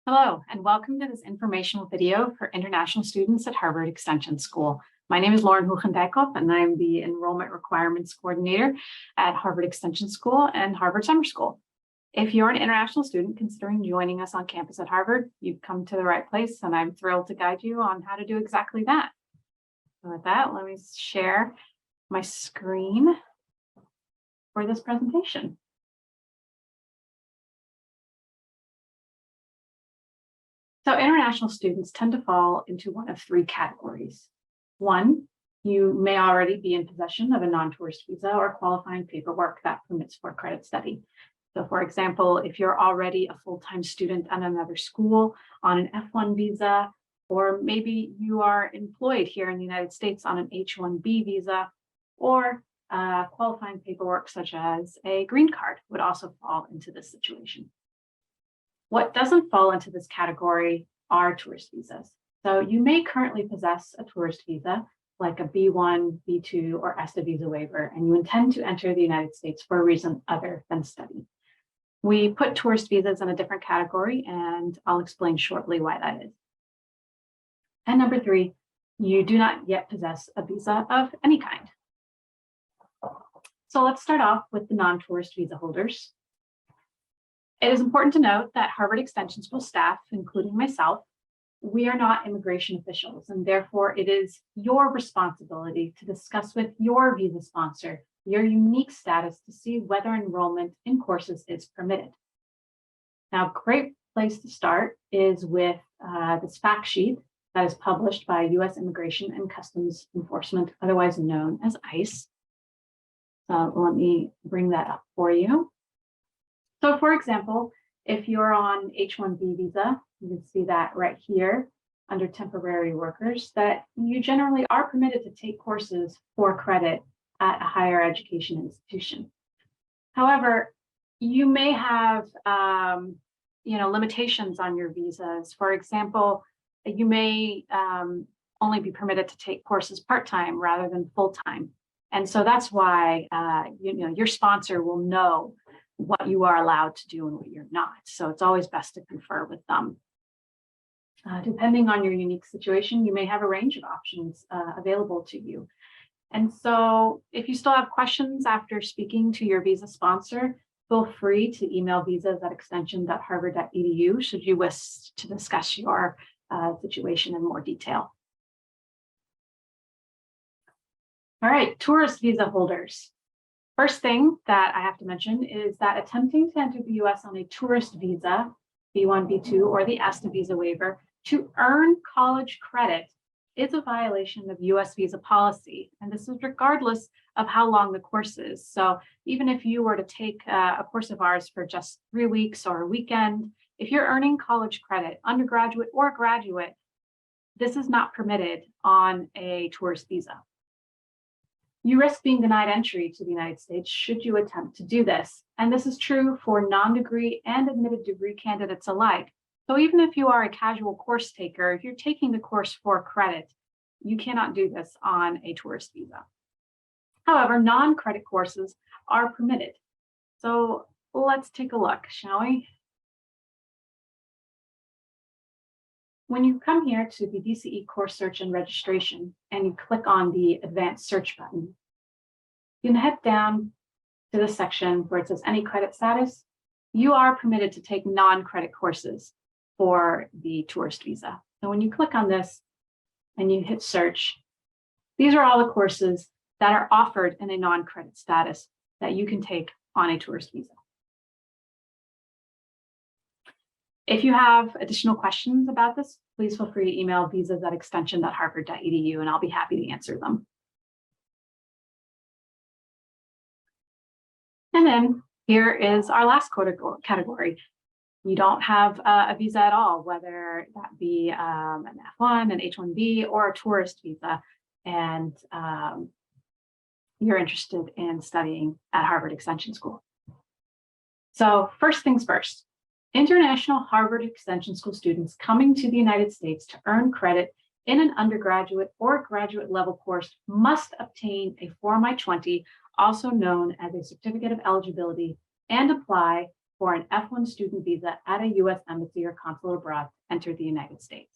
Hello, and welcome to this informational video for international students at Harvard Extension School. My name is Lauren Hoechendijkhoff, and I'm the Enrollment Requirements Coordinator at Harvard Extension School and Harvard Summer School. If you're an international student considering joining us on campus at Harvard, you've come to the right place, and I'm thrilled to guide you on how to do exactly that. So with that, let me share my screen for this presentation. So international students tend to fall into one of three categories. One, you may already be in possession of a non-tourist visa or qualifying paperwork that permits for credit study. So for example, if you're already a full-time student at another school on an F1 visa, or maybe you are employed here in the United States on an H-1B visa, or qualifying paperwork such as a green card would also fall into this situation. What doesn't fall into this category are tourist visas. So you may currently possess a tourist visa, like a B1, B2, or ESTA visa waiver, and you intend to enter the United States for a reason other than study. We put tourist visas in a different category, and I'll explain shortly why that is. And number three, you do not yet possess a visa of any kind. So let's start off with the non-tourist visa holders. It is important to note that Harvard Extension School staff, including myself, we are not immigration officials, and therefore it is your responsibility to discuss with your visa sponsor your unique status to see whether enrollment in courses is permitted. Now, a great place to start is with this fact sheet that is published by U.S. Immigration and Customs Enforcement, otherwise known as ICE. So let me bring that up for you. So for example, if you're on H-1B visa, you can see that right here under temporary workers, that you generally are permitted to take courses for credit at a higher education institution. However, you may have limitations on your visas. For example, you may only be permitted to take courses part-time rather than full-time. And so that's why your sponsor will know what you are allowed to do and what you're not. So it's always best to confer with them. Depending on your unique situation, you may have a range of options available to you. And so if you still have questions after speaking to your visa sponsor, feel free to email visas@extension.harvard.edu should you wish to discuss your situation in more detail. All right, tourist visa holders. First thing that I have to mention is that attempting to enter the US on a tourist visa, B1, B2, or the ESTA visa waiver to earn college credit is a violation of US visa policy. And this is regardless of how long the course is. So even if you were to take a course of ours for just 3 weeks or a weekend, if you're earning college credit, undergraduate or graduate, this is not permitted on a tourist visa. You risk being denied entry to the United States should you attempt to do this. And this is true for non-degree and admitted degree candidates alike. So even if you are a casual course taker, if you're taking the course for credit, you cannot do this on a tourist visa. However, non-credit courses are permitted. So let's take a look, shall we? When you come here to the DCE course search and registration, and you click on the advanced search button, you can head down to the section where it says any credit status. You are permitted to take non-credit courses for the tourist visa. So when you click on this and you hit search, these are all the courses that are offered in a non-credit status that you can take on a tourist visa. If you have additional questions about this, please feel free to email visas@extension.harvard.edu, and I'll be happy to answer them. And then here is our last category. You don't have a visa at all, whether that be an F1, an H-1B, or a tourist visa, and you're interested in studying at Harvard Extension School. So first things first. International Harvard Extension School students coming to the United States to earn credit in an undergraduate or graduate level course must obtain a Form I-20, also known as a Certificate of Eligibility, and apply for an F1 student visa at a U.S. embassy or consulate abroad to enter the United States.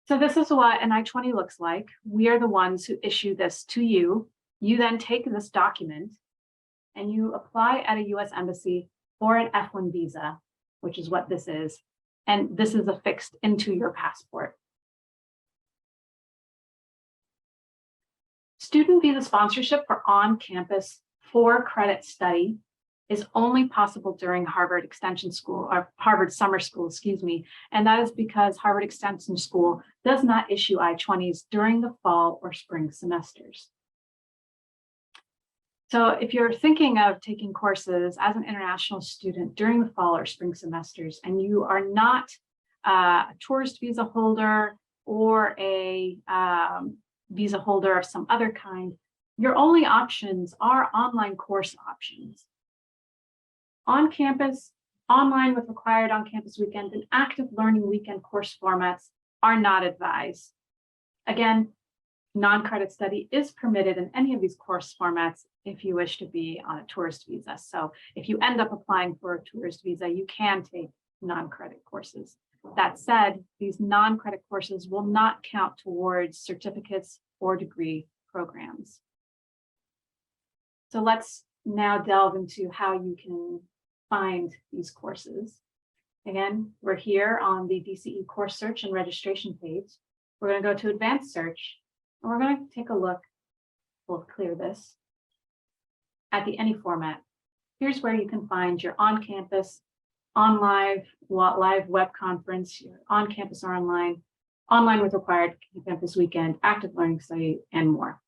So this is what an I-20 looks like. We are the ones who issue this to you. You then take this document and you apply at a U.S. embassy for an F1 visa, which is what this is. And this is affixed into your passport. Student visa sponsorship for on-campus 4-credit study is only possible during Harvard Extension School, or Harvard Summer School, excuse me. And that is because Harvard Extension School does not issue I-20s during the fall or spring semesters. So if you're thinking of taking courses as an international student during the fall or spring semesters, and you are not a tourist visa holder or a visa holder of some other kind, your only options are online course options. On campus, online with required on-campus weekend, and active learning weekend course formats are not advised. Again, non-credit study is permitted in any of these course formats if you wish to be on a tourist visa. So if you end up applying for a tourist visa, you can take non-credit courses. That said, these non-credit courses will not count towards certificates or degree programs. So let's now delve into how you can find these courses. Again, we're here on the DCE course search and registration page. We're going to go to advanced search, and we're going to take a look. We'll clear this at the any format. Here's where you can find your on-campus, live web conference, your on-campus or online with required campus weekend, active learning study, and more.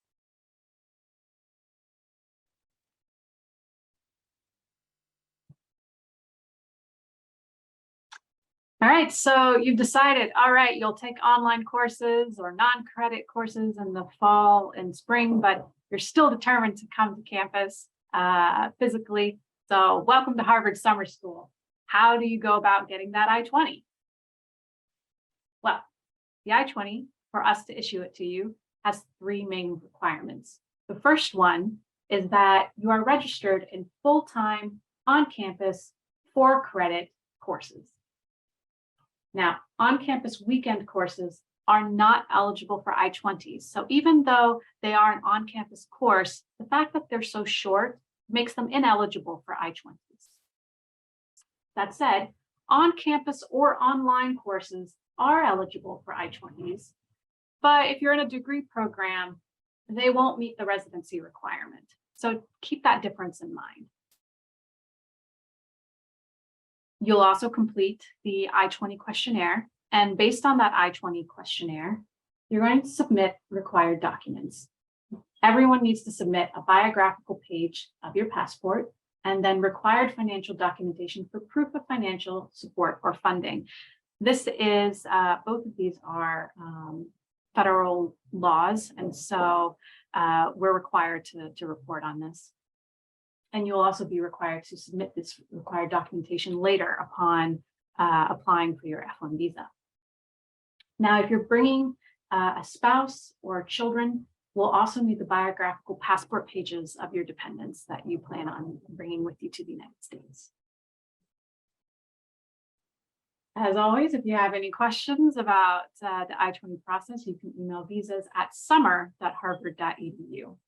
All right, so you've decided, all right, you'll take online courses or non-credit courses in the fall and spring, but you're still determined to come to campus physically. So welcome to Harvard Summer School. How do you go about getting that I-20? Well, the I-20, for us to issue it to you, has 3 main requirements. The first one is that you are registered in full-time, on-campus, 4-credit courses. Now, on-campus weekend courses are not eligible for I-20s. So even though they are an on-campus course, the fact that they're so short makes them ineligible for I-20s. That said, on-campus or online courses are eligible for I-20s, but if you're in a degree program, they won't meet the residency requirement. So keep that difference in mind. You'll also complete the I-20 questionnaire, and based on that I-20 questionnaire, you're going to submit required documents. Everyone needs to submit a biographical page of your passport and then required financial documentation for proof of financial support or funding. This is, both of these are federal laws, and so we're required to report on this. And you'll also be required to submit this required documentation later upon applying for your F1 visa. Now, if you're bringing a spouse or children, we'll also need the biographical passport pages of your dependents that you plan on bringing with you to the United States. As always, if you have any questions about the I-20 process, you can email visas@summer.harvard.edu.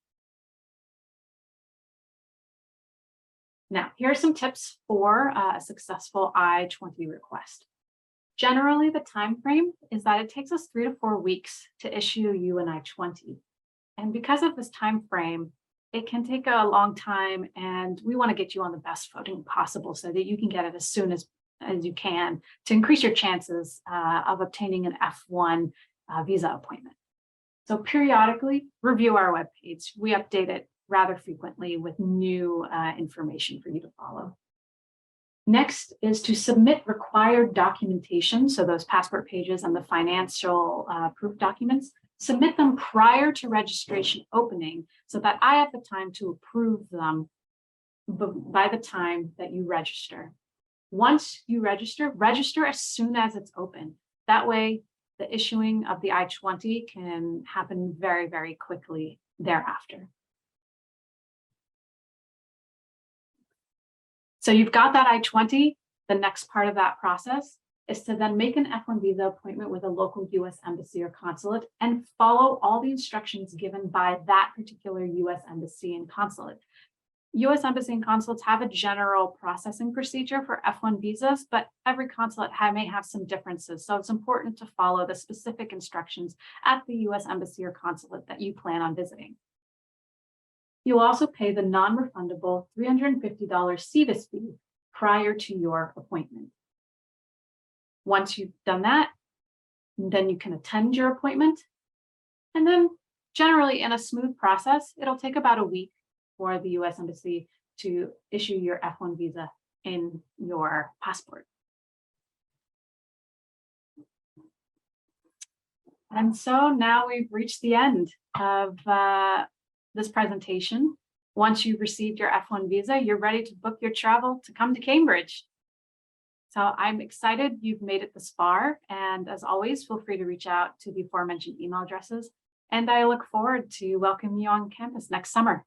Now, here are some tips for a successful I-20 request. Generally, the time frame is that it takes us 3 to 4 weeks to issue you an I-20. And because of this time frame, it can take a long time, and we want to get you on the best footing possible so that you can get it as soon as you can to increase your chances of obtaining an F1 visa appointment. So periodically review our webpage. We update it rather frequently with new information for you to follow. Next is to submit required documentation. So those passport pages and the financial proof documents, submit them prior to registration opening so that I have the time to approve them by the time that you register. Once you register as soon as it's open. That way, the issuing of the I-20 can happen very, very quickly thereafter. So you've got that I-20. The next part of that process is to then make an F1 visa appointment with a local US embassy or consulate and follow all the instructions given by that particular US embassy and consulate. US embassy and consulates have a general processing procedure for F1 visas, but every consulate may have some differences. So it's important to follow the specific instructions at the US embassy or consulate that you plan on visiting. You'll also pay the non-refundable $350 CVIS fee prior to your appointment. Once you've done that, then you can attend your appointment. And then generally in a smooth process, it'll take about a week for the US Embassy to issue your F1 visa in your passport. And so now we've reached the end of this presentation. Once you've received your F1 visa, you're ready to book your travel to come to Cambridge. So I'm excited you've made it this far. And as always, feel free to reach out to the aforementioned email addresses. And I look forward to welcoming you on campus next summer.